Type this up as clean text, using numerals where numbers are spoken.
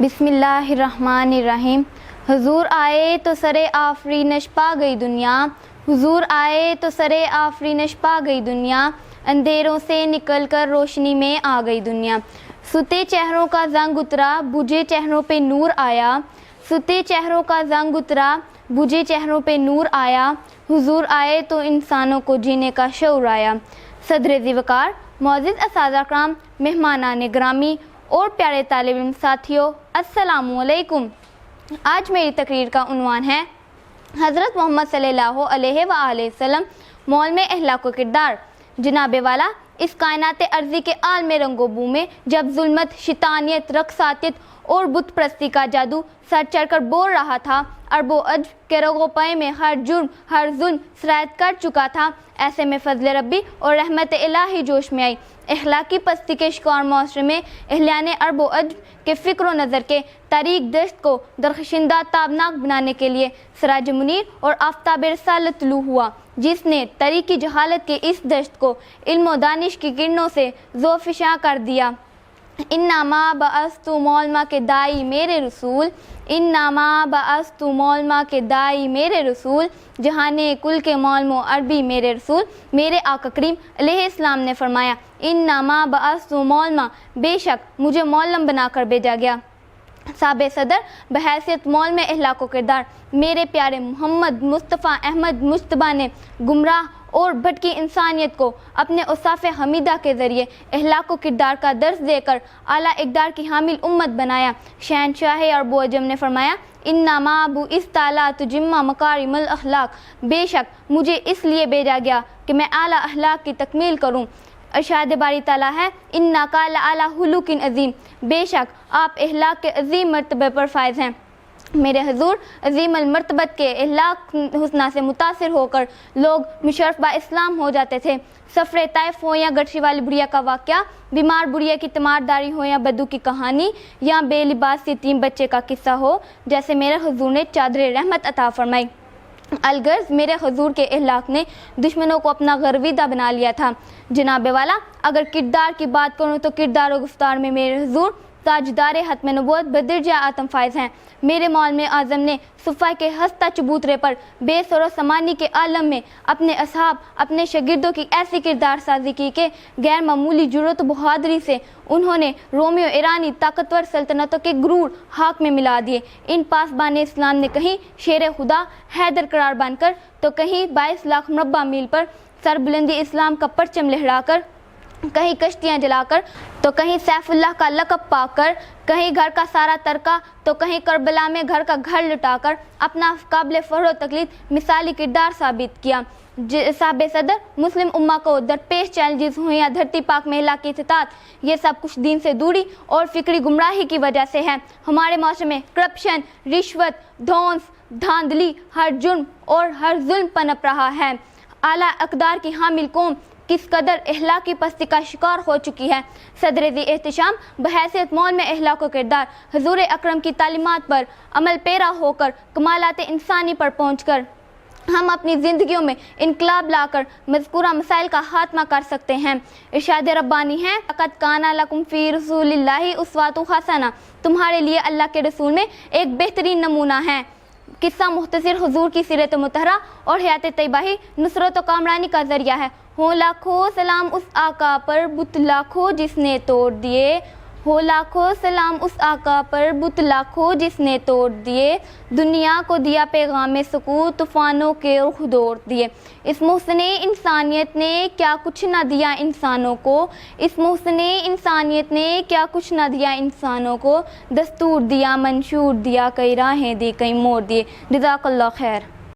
बिस्मिल्लाहिर्रहमानिर्रहीम। हुजूर आए तो सरे आफरीनश पा गई दुनिया, हुजूर आए तो सरे आफरीनश पा गई दुनिया, अंधेरों से निकल कर रोशनी में आ गई दुनिया। सुते चेहरों का जंग उतरा, बुझे चेहरों पे नूर आया, सुते चेहरों का जंग उतरा, बुझे चेहरों पे नूर आया, हुजूर आए तो इंसानों को जीने का शऊर आया। सदर ज़िवकार, मौजूद असातिज़ा कराम, मेहमानान ग्रामी और प्यारे तालिब इल्म साथियों, अस्सलामु अलैकुम। आज मेरी तकरीर का उन्वान है हज़रत मोहम्मद सल्लल्लाहु अलैहि वसल्लम मौलम अहलाक व किरदार। जनाबे वाला इस कायनात अर्ज़ी के आलम रंगो बू में जब जुल्मत, शैतानियत, रक़सातियत और बुत परस्ती का जादू सर चढ़ कर बोल रहा था, अरबो अजब के रगो पे में हर जुर्म, हर जुल्म सरायत कर चुका था, ऐसे में फजल रब्बी और रहमत इलाही जोश में आई। अखलाकी पस्ती के शिकार माशरे में अहलियाने अरबो अजब के फ़िक्र नज़र के तारीक दश्त को दरखशिंदा ताबनाक बनाने के लिए सराज मुनीर और आफ्ताब रिसालत तलू हुआ, जिसने तरीकी जहालत के इस दश्त को इल्म व दानिश की किरणों से ज़ोफ़िशा कर दिया। इन्नमा बअस्तु मौलमा के दाई मेरे रसूल, इन्नमा बअस्तु मौलमा के दाई मेरे रसूल, जहाने कुल के मौलमो अरबी मेरे रसूल। मेरे आका करीम अलैहिस्सलाम ने फरमाया, इन्नमा बअस्तु मौलमा, बेशक मुझे मौलम बनाकर भेजा गया। साबे सदर बहैसियत मौलम अहलाक व किरदार मेरे प्यारे मोहम्मद मुस्तफ़ा अहमद मुज्तबा ने गुमराह और भटकी इंसानियत को अपने उसाफ़े हमीदा के ज़रिए अहलाक व किरदार का दर्स देकर आला इक़दार की हामिल उम्मत बनाया। शहनशाह अरब अजम ने फरमाया, इन्नमा अबू इस ताला तुजिम्मा मकारिमुल अखलाक, बेशक मुझे इसलिए भेजा गया कि मैं आला अखलाक की तकमील करूँ। इरशाद बारी ताला है, इन्ना काला आला हुलुकिन अज़ीम, बेशक आप अहलाक के अज़ीम मर्तबे पर फायज़ हैं। मेरे हजूर अज़ीम अल मर्तबत के अहलाक हुस्ना से मुतासिर होकर लोग मुशर्रफ बा इस्लाम हो जाते थे। सफ़र ताइफ हो या गठरी वाली बुढ़िया का वाक़या, बीमार बुढ़िया की तमारदारी हो या बद्दू की कहानी, या बेलिबास यतीम बच्चे का किस्सा हो, जैसे मेरे हजूर ने चादर रहमत अता फरमाई। अलगर्ज मेरे हजूर के अहलाक ने दुश्मनों को अपना गर्विदा बना लिया था। जनाबे वाला अगर किरदार की बात करूँ तो किरदार और गुफ्तार में मेरे हजूर ताजदार हत्म नबूवत बदरजा आतम फायज़ हैं। मेरे मौलम आज़म ने सुफ़ा के हस्ता चबूतरे पर बेसरो समानी के आलम में अपने असहाब, अपने शागिर्दों की ऐसी किरदार साजी की कि गैर मामूली जुर्रत बहादुरी से उन्होंने रोमियो ईरानी ताकतवर सल्तनतों के गुरूर हाक में मिला दिए। इन पासबान इस्लाम ने कहीं शेर खुदा हैदर करार बनकर तो कहीं 22 लाख मुरब्बा मील पर सरबुलंदी इस्लाम का परचम लहराकर, कहीं कश्तियाँ जलाकर तो कहीं सैफुल्लाह का लक़ब पाकर, कहीं घर का सारा तरका तो कहीं करबला में घर का घर लुटाकर अपना काबिल फ़ख्र तकलीद मिसाली किरदार साबित किया। साबे सदर मुस्लिम उम्मा को दरपेश चैलेंजेस हुए या धरती पाक में इलाक़ की इत्तेहाद, ये सब कुछ दीन से दूरी और फ़िक्री गुमराही की वजह से है। हमारे माशरे में करप्शन, रिश्वत, धौंस, धांधली, हर जुर्म और हर जुल्म पनप रहा है। आला इक़दार की हामिल कौम किस कदर अहलाकी पस्ती का शिकार हो चुकी है। सदर ज़ी एहतिशाम बहैसियत मौलम अहलाक व किरदार हुज़ूर अकरम की तालीमात पर अमल पेरा होकर कमालात इंसानी पर पहुँचकर हम अपनी ज़िंदगियों में इनकलाब लाकर मज़कूरा मसाइल का खात्मा कर सकते हैं। इरशाद रब्बानी है, लक़द काना लकुम फ़ी रसूलिल्लाहि उस्वतुन हसना, तुम्हारे लिए अल्लाह के रसूल में एक बेहतरीन नमूना है। किस्सा मुख्तसर हुजूर की सीरत मुतहरा और हयात तैयबा ही नुसरत व कामरानी का ज़रिया है। हो लाखों सलाम उस आका पर बुत लाखों जिसने तोड़ दिए, हो लाखों सलाम उस आका पर बुत लाखों जिसने तोड़ दिए, दुनिया को दिया पैगाम सुकून तूफ़ानों के रुख दौड़ दिए। इस मुहसने इंसानियत ने क्या कुछ ना दिया इंसानों को, इस मुहसने इंसानियत ने क्या कुछ ना दिया इंसानों को, दस्तूर दिया, मंशूर दिया, कई राहें दी, कई मोड़ दिए। जज़ाकल्लाह खैर।